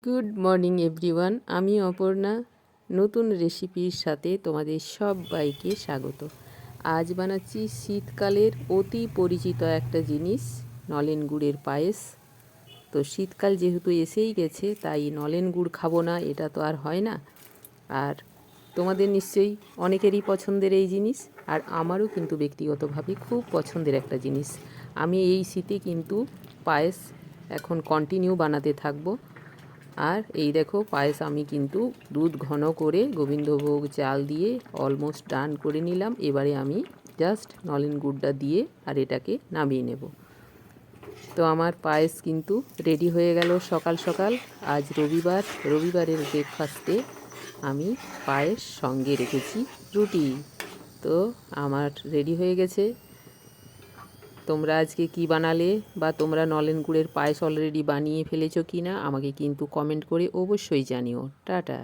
Good morning everyone, আমি অপর্ণা। নতুন রেসিপির সাথে তোমাদের সবাইকে স্বাগত। আজ বানাচ্ছি শীতকালের অতি পরিচিত একটা জিনিস, নলেন গুড়ের পায়েস। তো শীতকাল যেহেতু এসেই গেছে, তাই নলেন গুড় খাবো না এটা তো আর হয় না। আর তোমাদের নিশ্চয়ই অনেকেরই পছন্দের এই জিনিস, আর আমারও কিন্তু ব্যক্তিগতভাবে খুব পছন্দের একটা জিনিস। আমি এই শীতে কিন্তু পায়েস এখন কন্টিনিউ বানাতে থাকবো। আর এই দেখো, পায়েস আমি কিন্তু দুধ ঘন করে গোবিন্দভোগ চাল দিয়ে অলমোস্ট ডান করে নিলাম। এবারে আমি জাস্ট নলেন গুড়টা দিয়ে আর এটাকে নামিয়ে নেব। তো আমার পায়েস কিন্তু রেডি হয়ে গেল সকাল সকাল। আজ রবিবারের ব্রেকফাস্টে আমি পায়েস সঙ্গে রেখেছি রুটি। তো আমার রেডি হয়ে গেছে। তোমরা আজকে কি বানালে, বা তোমরা নলেন গুড়ের পায়েস অলরেডি বানিয়ে ফেলেছো কি না, আমাকে কিন্তু কমেন্ট করে অবশ্যই জানিও। টাটা।